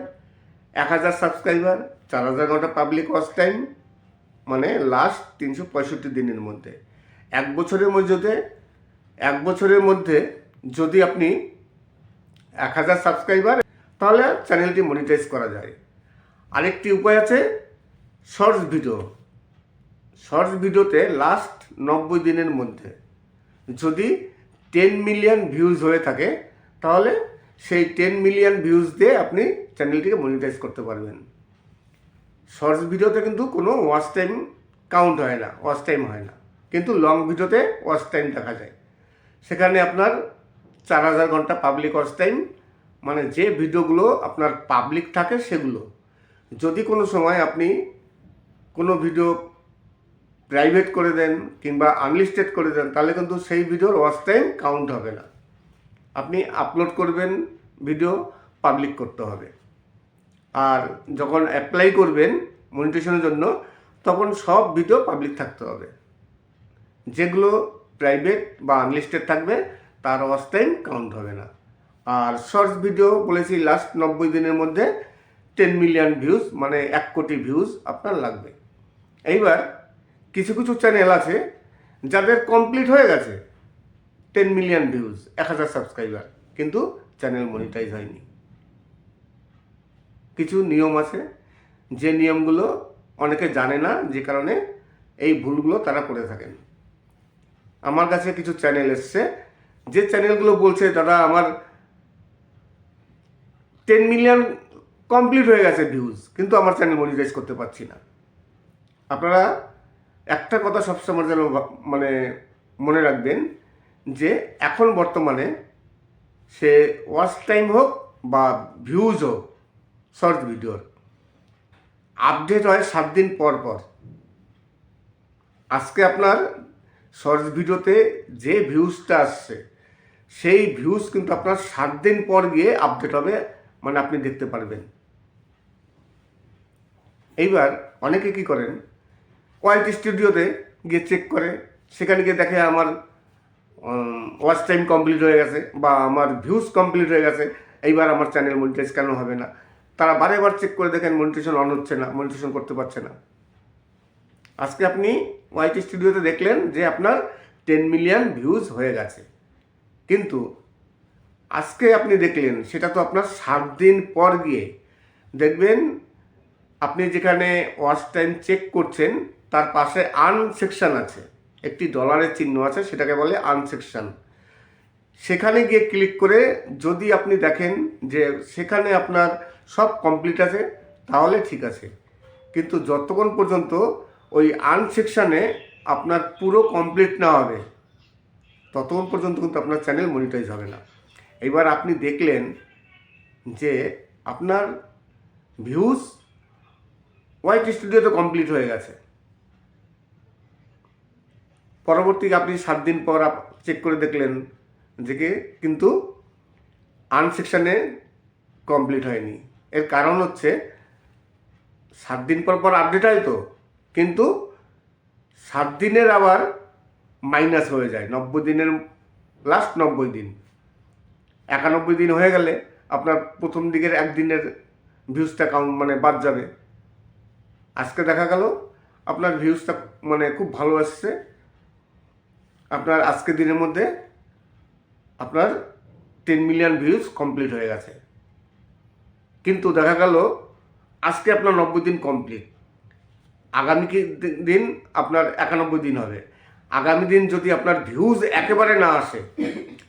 1000 সাবস্ক্রাইবার, 4000 ঘন্টা পাবলিক ওয়াচ টাইম, মানে লাস্ট 365 দিনের মধ্যে। এক বছরের মধ্যে যদি আপনি 1000 সাবস্ক্রাইবার, তাহলে চ্যানেলটি মনিটাইজ করা যায়। আরেকটি উপায় আছে শর্টস ভিডিও। শর্টস ভিডিওতে লাস্ট 90 দিনের মধ্যে যদি 10 মিলিয়ন ভিউজ হয়ে থাকে তাহলে সেই 10 মিলিয়ন ভিউজ দিয়ে আপনি চ্যানেলটিকে মনিটাইজ করতে পারবেন। শর্টস ভিডিওতে কিন্তু কোনো ওয়াচ টাইম কাউন্ট হয় না, ওয়াচ টাইম হয় না, কিন্তু লং ভিডিওতে ওয়াচ টাইম দেখা যায়। সেখানে আপনার 4000 ঘন্টা পাবলিক ওয়াচ টাইম, মানে যে ভিডিওগুলো আপনার পাবলিক থাকে সেগুলো। যদি কোনো সময় আপনি কোনো ভিডিও প্রাইভেট করে দেন কিংবা আনলিস্টেড করে দেন তাহলে কিন্তু সেই ভিডিওর ওয়াচ টাইম কাউন্ট হবে না। আপনি আপলোড করবেন ভিডিও, পাবলিক করতে হবে। আর যখন অ্যাপ্লাই করবেন মনিটাইজেশনের জন্য তখন সব ভিডিও পাবলিক থাকতে হবে। যেগুলো প্রাইভেট বা আনলিস্টেড থাকবে তার ওয়াচ টাইম কাউন্ট হবে না। আর শর্টস ভিডিও বলেছি লাস্ট 90 দিনের মধ্যে 10 মিলিয়ন ভিউজ, মানে 1 কোটি ভিউজ আপনার লাগবে। এইবার কিছু কিছু চ্যানেল আছে যাদের কমপ্লিট হয়ে গেছে 10 মিলিয়ন ভিউজ, 1000 সাবস্ক্রাইবার, কিন্তু চ্যানেল মনিটাইজ হয়নি। কিছু নিয়ম আছে, যে নিয়মগুলো অনেকে জানে না, যে কারণে এই ভুলগুলো তারা করে থাকেন। আমার কাছে কিছু চ্যানেল এসছে, যে চ্যানেলগুলো বলছে দাদা আমার 10 মিলিয়ন কমপ্লিট হয়ে গেছে ভিউজ, কিন্তু আমার চ্যানেল মনিটাইজ করতে পারছি না। আপনারা একটা কথা সবসময় যেন মানে মনে রাখবেন যে এখন বর্তমানে সে ওয়াচ টাইম হোক বা ভিউজ হোক, শর্ট ভিডিওর আপডেট হয় 7 দিন পর পর। আজকে আপনার শর্টস ভিডিওতে যে ভিউজটা আসছে সেই ভিউজ কিন্তু আপনার 7 দিন পর গিয়ে আপডেট হবে, মানে আপনি দেখতে পারবেন। এইবার অনেকে কি করেন, ওয়াইটি স্টুডিওতে গিয়ে চেক করে, সেখানে গিয়ে দেখে আমার ওয়াচ টাইম কমপ্লিট হয়ে গেছে বা আমার ভিউজ কমপ্লিট হয়ে গেছে, এইবার আমার চ্যানেল মনিটাইজ কেন হবে না? তারা বারে বার চেক করে দেখেন মনিটাইজেশন অন হচ্ছে না, মনিটাইজেশন করতে পারছে না। আজকে আপনি ওয়াইটি স্টুডিওতে দেখলেন যে আপনার 10 মিলিয়ন ভিউজ হয়ে গেছে, কিন্তু আজকে আপনি দেখলেন সেটা তো আপনার 7 দিন পর গিয়ে দেখবেন আপনি যেখানে ওয়াচ টাইম চেক করছেন তার পাশে আর্ন সেকশন আছে, একটি ডলারের চিহ্ন আছে, সেটাকে বলে আর্ন সেকশন। সেখানে গিয়ে ক্লিক করে যদি আপনি দেখেন যে সেখানে আপনার সব কমপ্লিট আছে তাহলে ঠিক আছে, কিন্তু যতক্ষণ পর্যন্ত ওই আর্ন সেকশানে আপনার পুরো কমপ্লিট না হবে ততক্ষণ পর্যন্ত কিন্তু আপনার চ্যানেল মনিটাইজ হবে না। এবার আপনি দেখলেন যে আপনার ভিউজ ওয়াইটি স্টুডিওতে কমপ্লিট হয়ে গেছে, পরবর্তী আপনি 7 দিন পর চেক করে দেখলেন যে কিন্তু আর্ন সেকশানে কমপ্লিট হয়নি। এর কারণ হচ্ছে 7 দিন পর পর আপডেট হয় তো, কিন্তু 7 দিনের আবার মাইনাস হয়ে যায়, 90 দিনের লাস্ট 90 দিন, 91 দিন হয়ে গেলে আপনার প্রথম দিকের একদিনের ভিউজটা মানে বাদ যাবে। আজকে দেখা গেল আপনার ভিউজটা মানে খুব ভালো আসছে, আপনার আজকের দিনের মধ্যে আপনার 10 মিলিয়ন ভিউজ কমপ্লিট হয়ে গেছে, কিন্তু দেখা গেল আজকে আপনার 90 দিন কমপ্লিট, আগামী দিন আপনার 91 দিন হবে। আগামী দিন যদি আপনার ভিউজ একেবারে না আসে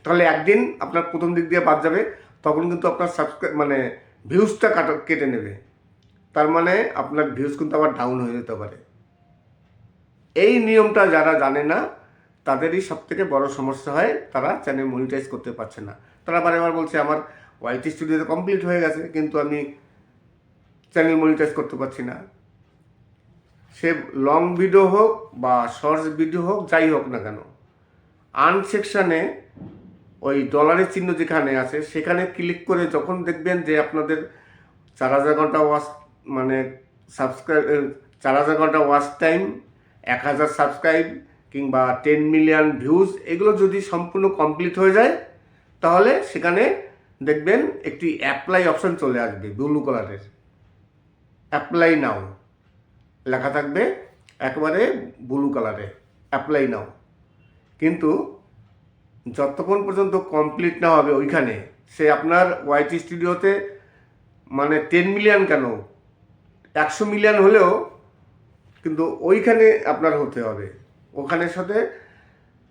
তাহলে একদিন আপনার প্রথম দিক দিয়ে বাদ যাবে, তখন কিন্তু আপনার মানে ভিউজটা কেটে নেবে, তার মানে আপনার ভিউজ কিন্তু আবার ডাউন হয়ে যেতে পারে। এই নিয়মটা যারা জানে না তাদেরই সবথেকে বড় সমস্যা হয়, তারা চ্যানেল মনিটাইজ করতে পারছে না। তারা বারবার বলছে আমার ওয়াইটি স্টুডিওতে কমপ্লিট হয়ে গেছে কিন্তু আমি চ্যানেল মনিটাইজ করতে পারছি না। সে লং ভিডিও হোক বা শর্টস ভিডিও হোক, যাই হোক না কেন, আর্ন সেকশানে ওই ডলারের চিহ্ন যেখানে আছে সেখানে ক্লিক করে যখন দেখবেন যে আপনাদের 4000 ঘন্টা ওয়াচ মানে সাবস্ক্রাইব 4000 ঘন্টা ওয়াচ টাইম, 1000 সাবস্ক্রাইব কিংবা 10 মিলিয়ন ভিউজ, এগুলো যদি সম্পূর্ণ কমপ্লিট হয়ে যায় তাহলে সেখানে দেখবেন একটি অ্যাপ্লাই অপশন চলে আসবে, ব্লু কালারের অ্যাপ্লাই নাও লেখা থাকবে, একেবারে ব্লু কালারে অ্যাপ্লাই নাও। কিন্তু যতক্ষণ পর্যন্ত কমপ্লিট না হবে ওইখানে, সে আপনার ওয়াইটি স্টুডিওতে মানে 10 মিলিয়ন কেন 100 মিলিয়ন হলেও কিন্তু ওইখানে আপনার হতে হবে, ওখানের সাথে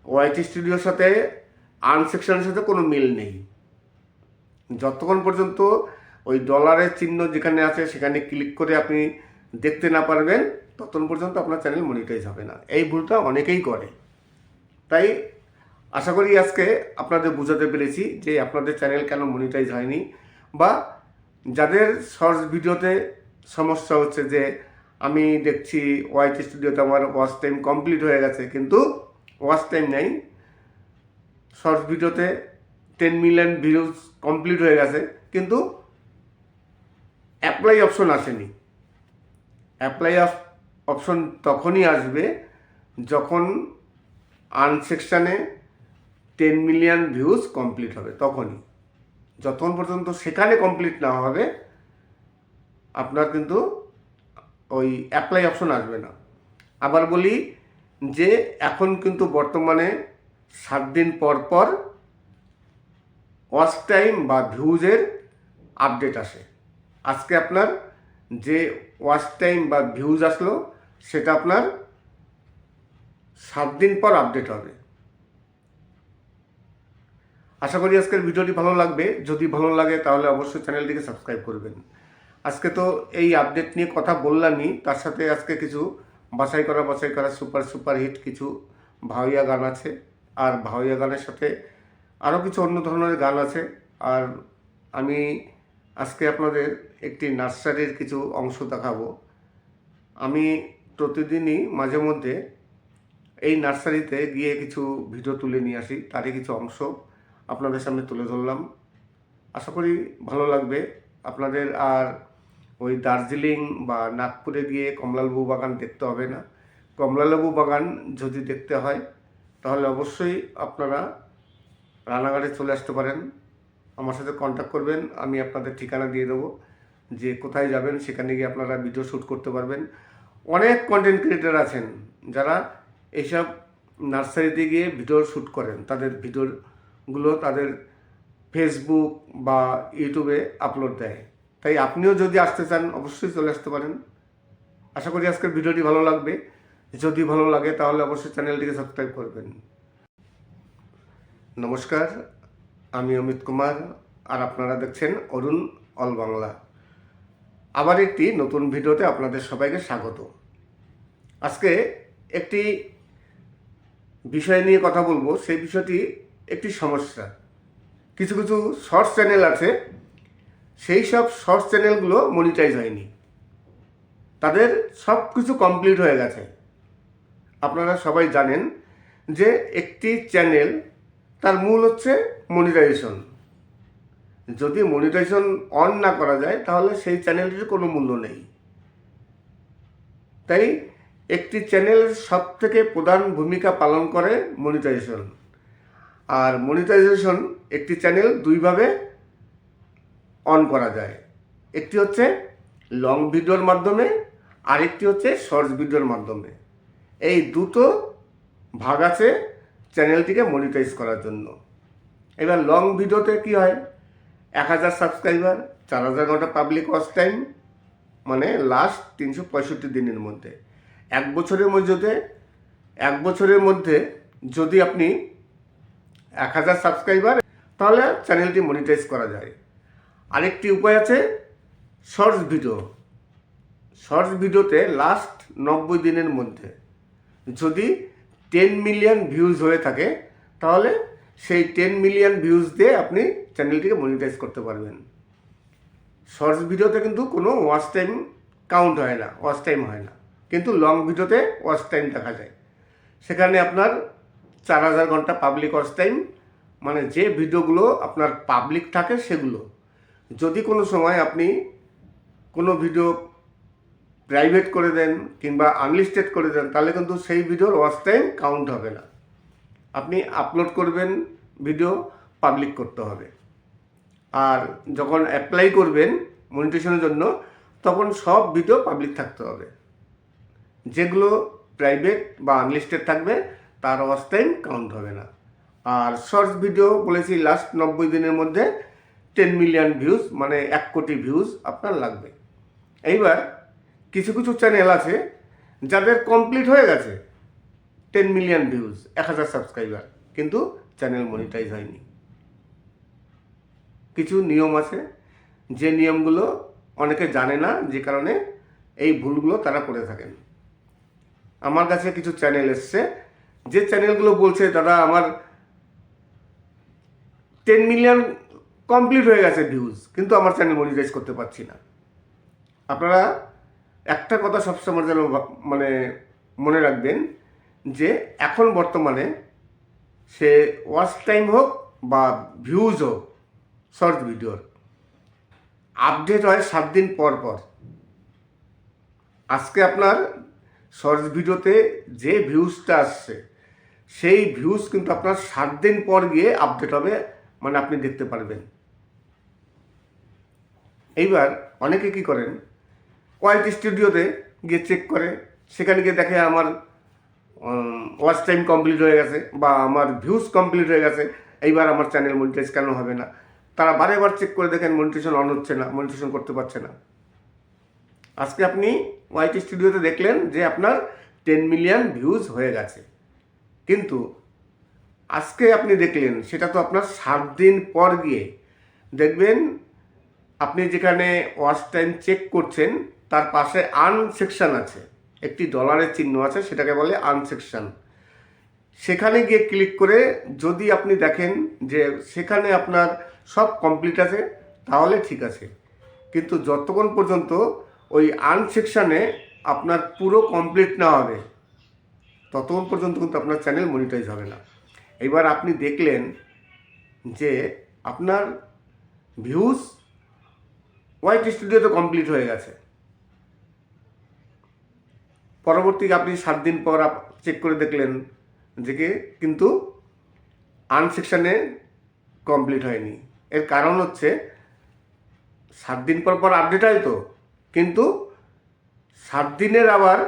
ওয়াইটি স্টুডিওর সাথে আর্ন সেকশনের সাথে কোনো মিল নেই। যতক্ষণ পর্যন্ত ওই ডলারের চিহ্ন যেখানে আছে সেখানে ক্লিক করে আপনি দেখতে না পারবেন ততক্ষণ পর্যন্ত আপনার চ্যানেল মনিটাইজ হবে না। এই ভুলটা অনেকেই করে। তাই আশা করি আজকে আপনাদের বোঝাতে পেরেছি যে আপনাদের চ্যানেল কেন মনিটাইজ হয়নি, বা যাদের শর্টস ভিডিওতে সমস্যা হচ্ছে যে আমি দেখছি ওয়াইটি স্টুডিওতে আমার ওয়াচ টাইম কমপ্লিট হয়ে গেছে কিন্তু ওয়াচ টাইম নেই, শর্টস ভিডিওতে 10 মিলিয়ন ভিউজ কমপ্লিট হয়ে গেছে কিন্তু অ্যাপ্লাই অপশন আসেনি। অ্যাপ্লাই অপশন তখনই আসবে যখন আর্ন সেকশানে 10 মিলিয়ন ভিউজ কমপ্লিট হবে, তখনই। যতক্ষণ পর্যন্ত সেখানে কমপ্লিট না হবে আপনার কিন্তু ওই অ্যাপ্লাই অপশন আসবে না। আবার বলি যে এখন কিন্তু বর্তমানে 7 দিন পর পর ওয়াচ টাইম বা ভিউজের আপডেট আসে। আজকে আপনার যে ওয়াচ টাইম বা ভিউজ আসলো সেটা আপনার 7 দিন পর আপডেট হবে। আশা করি আজকের ভিডিওটি ভালো লাগবে। যদি ভালো লাগে তাহলে অবশ্যই চ্যানেলটিকে সাবস্ক্রাইব করবেন। আজকে তো এই আপডেট নিয়ে কথা বললামই, তার সাথে আজকে কিছু বাছাই করা সুপার হিট কিছু ভাওয়াইয়া গান আছে। আর ভাওয়াইয়া গানের সাথে আরও কিছু অন্য ধরনের গান আছে। আর আমি আজকে আপনাদের একটি নার্সারির কিছু অংশ দেখাবো। আমি প্রতিদিনই মাঝে মধ্যে এই নার্সারিতে গিয়ে কিছু ভিডিও তুলে নিয়ে আসি, তারই কিছু অংশ আপনাদের সামনে তুলে ধরলাম। আশা করি ভালো লাগবে আপনাদের। আর ওই দার্জিলিং বা নাগপুরে গিয়ে কমলালেবু বাগান দেখতে হবে না। কমলালেবু বাগান যদি দেখতে হয় তাহলে অবশ্যই আপনারা রানাঘাটে চলে আসতে পারেন, আমার সাথে কন্ট্যাক্ট করবেন। আমি আপনাদের ঠিকানা দিয়ে দেবো যে কোথায় যাবেন, সেখানে গিয়ে আপনারা ভিডিও শ্যুট করতে পারবেন। অনেক কন্টেন্ট ক্রিয়েটার আছেন যারা এইসব নার্সারিতে গিয়ে ভিডিও শ্যুট করেন, তাদের ভিডিওগুলো তাদের ফেসবুক বা ইউটিউবে আপলোড দেয়। তাই আপনিও যদি আসতে চান অবশ্যই চলে আসতে পারেন। আশা করি আজকের ভিডিওটি ভালো লাগবে। যদি ভালো লাগে তাহলে অবশ্যই চ্যানেলটিকে সাবস্ক্রাইব করবেন। নমস্কার, আমি অমিত কুমার, আর আপনারা দেখছেন অরুণ অল বাংলা। আবার একটি নতুন ভিডিওতে আপনাদের সবাইকে স্বাগত। আজকে একটি বিষয় নিয়ে কথা বলবো। সেই বিষয়টি একটি সমস্যা। কিছু কিছু শর্টস চ্যানেল আছে, সেই সব শর্টস চ্যানেলগুলো মনিটাইজ হয়নি, তাদের সব কিছু কমপ্লিট হয়ে গেছে। আপনারা সবাই জানেন যে একটি চ্যানেল তার মূল হচ্ছে মনিটাইজেশন। যদি মনিটাইজেশন অন না করা যায় তাহলে সেই চ্যানেলটির কোনো মূল্য নেই। তাই একটি চ্যানেলের সব থেকে প্রধান ভূমিকা পালন করে মনিটাইজেশন। আর মনিটাইজেশন একটি চ্যানেল দুইভাবে অন করা যায়। একটি হচ্ছে লং ভিডিওর মাধ্যমে, আরেকটি হচ্ছে শর্টস ভিডিওর মাধ্যমে। এই দুটো ভাগ আছে চ্যানেলটিকে মনিটাইজ করার জন্য। এবার লং ভিডিওতে কি হয়, 1000 সাবস্ক্রাইবার, 4000 ঘন্টা পাবলিক ওয়াচ টাইম, মানে লাস্ট 365 দিনের মধ্যে। এক বছরের মধ্যে যদি আপনি 1000 সাবস্ক্রাইবার, তাহলে চ্যানেলটি মনিটাইজ করা যায়। আরেকটি উপায় আছে শর্টস ভিডিও। শর্টস ভিডিওতে লাস্ট 90 দিনের মধ্যে যদি 10 মিলিয়ন ভিউজ হয়ে থাকে তাহলে সেই 10 মিলিয়ন ভিউজ দিয়ে আপনি চ্যানেলটিকে মনিটাইজ করতে পারবেন। শর্টস ভিডিওতে কিন্তু কোনো ওয়াচ টাইম কাউন্ট হয় না, ওয়াচ টাইম হয় না, কিন্তু লং ভিডিওতে ওয়াচ টাইম দেখা যায়। সেখানে আপনার 4000 ঘন্টা পাবলিক ওয়াচ টাইম, মানে যে ভিডিওগুলো আপনার পাবলিক থাকে সেগুলো। যদি কোনো সময় আপনি কোনো ভিডিও প্রাইভেট করে দেন কিংবা আনলিস্টেড করে দেন তাহলে কিন্তু সেই ভিডিওর ওয়াচ টাইম কাউন্ট হবে না। আপনি আপলোড করবেন ভিডিও, পাবলিক করতে হবে। আর যখন অ্যাপ্লাই করবেন মনিটাইজেশনের জন্য তখন সব ভিডিও পাবলিক থাকতে হবে। যেগুলো প্রাইভেট বা আনলিস্টেড থাকবে তার ওয়াচ টাইম কাউন্ট হবে না। আর শর্টস ভিডিও বলেছি লাস্ট 90 দিনের মধ্যে 10 মিলিয়ন ভিউজ, মানে 1 কোটি ভিউজ আপনার লাগবে। এইবার কিছু কিছু চ্যানেল আছে যাদের কমপ্লিট হয়ে গেছে 10 মিলিয়ন ভিউজ, 1000 সাবস্ক্রাইবার, কিন্তু চ্যানেল মনিটাইজ হয়নি। কিছু নিয়ম আছে, যে নিয়মগুলো অনেকে জানে না, যে কারণে এই ভুলগুলো তারা করে থাকেন। আমার কাছে কিছু চ্যানেল এসছে, যে চ্যানেলগুলো বলছে দাদা আমার 10 মিলিয়ন কমপ্লিট হয়ে গেছে ভিউজ, কিন্তু আমার চ্যানেল মনিটাইজ করতে পারছি না। আপনারা একটা কথা সবসময় যেন মানে মনে রাখবেন যে এখন বর্তমানে সে ওয়াচ টাইম হোক বা ভিউজ হোক শর্ট ভিডিওর, আপডেট হয় 7 দিন পর পর। আজকে আপনার শর্টস ভিডিওতে যে ভিউজটা আসছে সেই ভিউজ কিন্তু আপনার 7 দিন পর গিয়ে আপডেট হবে, মানে আপনি দেখতে পারবেন। এইবার অনেকে কি করেন, ওয়াইটি স্টুডিওতে গিয়ে চেক করে, সেখানে গিয়ে দেখে আমার ওয়াচ টাইম কমপ্লিট হয়ে গেছে বা আমার ভিউজ কমপ্লিট হয়ে গেছে, এইবার আমার চ্যানেল মনিটাইজ কেন হবে না। তারা বারে বার চেক করে দেখেন মনিটাইজেশন অন হচ্ছে না, মনিটাইজেশন করতে পারছে না। আজকে আপনি ওয়াইটি স্টুডিওতে দেখলেন যে আপনার 10 মিলিয়ন ভিউজ হয়ে গেছে, কিন্তু আজকে আপনি দেখলেন সেটা তো আপনার 7 দিন পর গিয়ে দেখবেন আপনি যেখানে ওয়াচ টাইম চেক করছেন তার পাশে আর্ন সেকশন আছে, একটি ডলারের চিহ্ন আছে, সেটাকে বলে আর্ন সেকশন। সেখানে গিয়ে ক্লিক করে যদি আপনি দেখেন যে সেখানে আপনার সব কমপ্লিট আছে তাহলে ঠিক আছে, কিন্তু যতক্ষণ পর্যন্ত ওই আর্ন সেকশানে আপনার পুরো কমপ্লিট না হবে ততক্ষণ পর্যন্ত কিন্তু আপনার চ্যানেল মনিটাইজ হবে না। এবার আপনি দেখলেন যে আপনার ভিউজ ওয়াইটি স্টুডিওতে কমপ্লিট হয়ে গেছে, পরবর্তী আপনি 7 দিন পর চেক করে দেখলেন যে কিন্তু আর্ন সেকশানে কমপ্লিট হয়নি। এর কারণ হচ্ছে 7 দিন পর পর আপডেট হয় তো, কিন্তু 7 দিনের আবার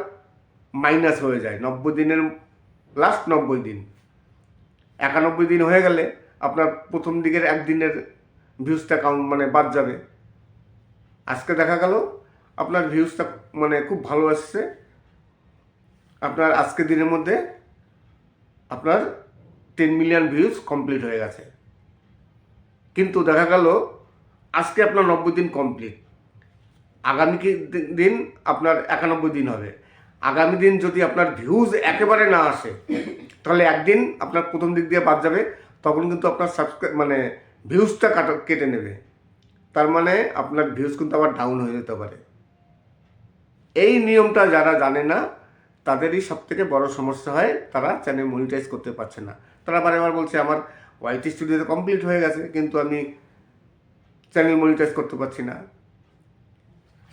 মাইনাস হয়ে যায়, 90 দিনের লাস্ট 90 দিন, 91 দিন হয়ে গেলে আপনার প্রথম দিকের একদিনের ভিউজটা মানে বাদ যাবে। আজকে দেখা গেল আপনার ভিউজটা মানে খুব ভালো আসছে, আপনার আজকের দিনের মধ্যে আপনার 10 মিলিয়ন ভিউজ কমপ্লিট হয়ে গেছে, কিন্তু দেখা গেল আজকে আপনার 90 দিন কমপ্লিট, আগামী দিন আপনার 91 দিন হবে। আগামী দিন যদি আপনার ভিউজ একেবারে না আসে তাহলে একদিন আপনার প্রথম দিক দিয়ে বাদ যাবে, তখন কিন্তু আপনার মানে ভিউজটা কেটে নেবে, তার মানে আপনার ভিউজ কিন্তু আবার ডাউন হয়ে যেতে পারে। এই নিয়মটা যারা জানে না তাদেরই সবথেকে বড় সমস্যা হয়, তারা চ্যানেল মনিটাইজ করতে পারছে না। তারা বারবার বলছে আমার ওয়াইটি স্টুডিওতে কমপ্লিট হয়ে গেছে কিন্তু আমি চ্যানেল মনিটাইজ করতে পারছি না।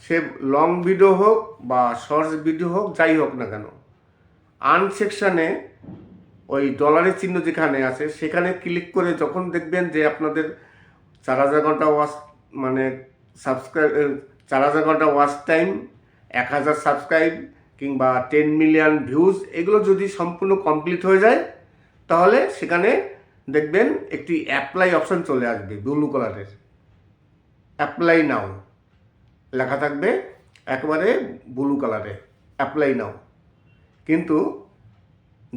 সে লং ভিডিও হোক বা শর্টস ভিডিও হোক, যাই হোক না কেন, আর্ন সেকশানে ওই ডলারের চিহ্ন যেখানে আছে সেখানে ক্লিক করে যখন দেখবেন যে আপনাদের 4000 ঘন্টা ওয়াচ মানে সাবস্ক্রাইব 4000 ঘন্টা ওয়াচ টাইম, 1000 সাবস্ক্রাইব কিংবা 10 মিলিয়ন ভিউজ, এগুলো যদি সম্পূর্ণ কমপ্লিট হয়ে যায় তাহলে সেখানে দেখবেন একটি অ্যাপ্লাই অপশন চলে আসবে, ব্লু কালারের অ্যাপ্লাই নাও লেখা থাকবে, একেবারে ব্লু কালারে অ্যাপ্লাই নাও। কিন্তু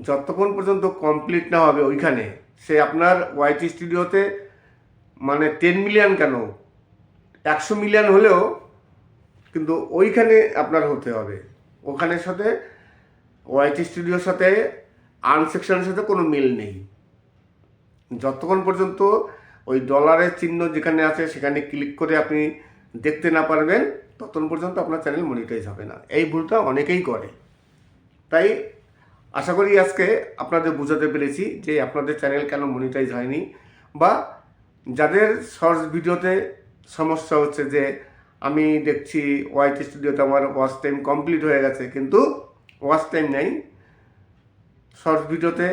যতক্ষণ পর্যন্ত কমপ্লিট না হবে ওইখানে, সে আপনার ওয়াইটি স্টুডিওতে মানে 10 মিলিয়ন কেন 100 মিলিয়ন হলেও কিন্তু ওইখানে আপনার হতে হবে, ওখানের সাথে ওয়াইটি স্টুডিওর সাথে আর্ন সেকশনের সাথে কোনো মিল নেই। যতক্ষণ পর্যন্ত ওই ডলারের চিহ্ন যেখানে আছে সেখানে ক্লিক করে আপনি দেখতে না পারবেন ততক্ষণ পর্যন্ত আপনার চ্যানেল মনিটাইজ হবে না। এই ভুলটা অনেকেই করে। তাই আশা করি আজকে আপনাদের বোঝাতে পেরেছি যে আপনাদের চ্যানেল কেন মনিটাইজ হয়নি, বা যাদের শর্টস ভিডিওতে সমস্যা হচ্ছে যে আমি দেখছি ওয়াইটি স্টুডিওতে আমার ওয়াচ টাইম কমপ্লিট হয়ে গেছে কিন্তু ওয়াচ টাইম নেই, শর্টস ভিডিওতে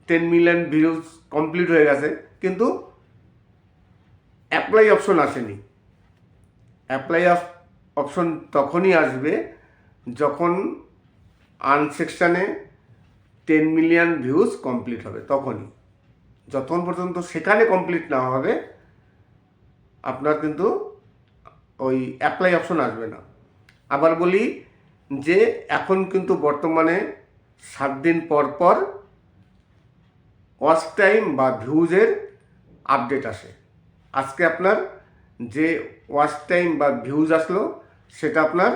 10 মিলিয়ন ভিউজ কমপ্লিট হয়ে গেছে কিন্তু অ্যাপ্লাই অপশন আসেনি। অ্যাপ্লাই অপশন তখনই আসবে যখন আর্ন সেকশানে 10 মিলিয়ন ভিউজ কমপ্লিট হবে, তখনই। যতক্ষণ পর্যন্ত সেখানে কমপ্লিট না হবে আপনার কিন্তু ওই অ্যাপ্লাই অপশন আসবে না। আবার বলি যে এখন কিন্তু বর্তমানে 7 দিন পর পর ওয়াচ টাইম বা ভিউজের আপডেট আসে। আজকে আপনার যে ওয়াচ টাইম বা ভিউজ আসলো সেটা আপনার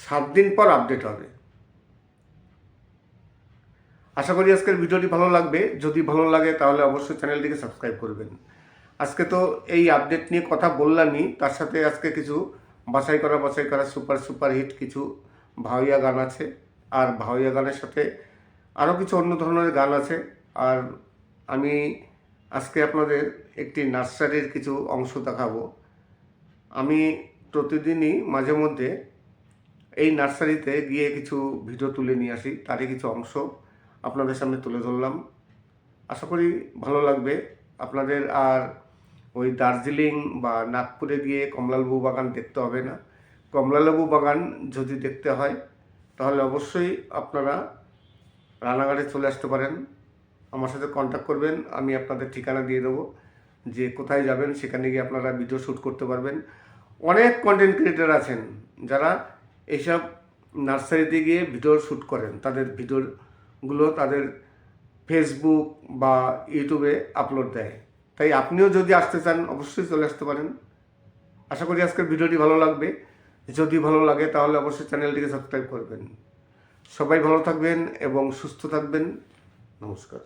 7 দিন পর আপডেট হবে। আশা করি আজকের ভিডিওটি ভালো লাগবে। যদি ভালো লাগে তাহলে অবশ্যই চ্যানেলটিকে সাবস্ক্রাইব করবেন। আজকে তো এই আপডেট নিয়ে কথা বললামই, তার সাথে আজকে কিছু বাছাই করা সুপার হিট কিছু ভাওয়াইয়া গান আছে, আর ভাওয়াইয়া গানের সাথে আরও কিছু অন্য ধরনের গান আছে। আর আমি আজকে আপনাদের একটি নার্সারির কিছু অংশ দেখাবো, আমি প্রতিদিনই মাঝে মধ্যে এই নার্সারিতে গিয়ে কিছু ভিডিও তুলে নিয়ে আসি, তারই কিছু অংশ আপনাদের সামনে তুলে ধরলাম। আশা করি ভালো লাগবে আপনাদের। আর ওই দার্জিলিং বা নাগপুরে গিয়ে কমলালেবু বাগান দেখতে হবে না। কমলালেবু বাগান যদি দেখতে হয় তাহলে অবশ্যই আপনারা রানাঘাটে চলে আসতে পারেন, আমার সাথে কন্ট্যাক্ট করবেন, আমি আপনাদের ঠিকানা দিয়ে দেবো যে কোথায় যাবেন, সেখানে গিয়ে আপনারা ভিডিও শ্যুট করতে পারবেন। অনেক কন্টেন্ট ক্রিয়েটার আছেন যারা এইসব নার্সারিতে গিয়ে ভিডিও শ্যুট করেন, তাদের ভিডিওগুলো তাদের ফেসবুক বা ইউটিউবে আপলোড দেয়। তাই আপনিও যদি আসতে চান অবশ্যই চলে আসতে পারেন। আশা করি আজকের ভিডিওটি ভালো লাগবে। যদি ভালো লাগে তাহলে অবশ্যই চ্যানেলটিকে সাবস্ক্রাইব করবেন। সবাই ভালো থাকবেন এবং সুস্থ থাকবেন। নমস্কার।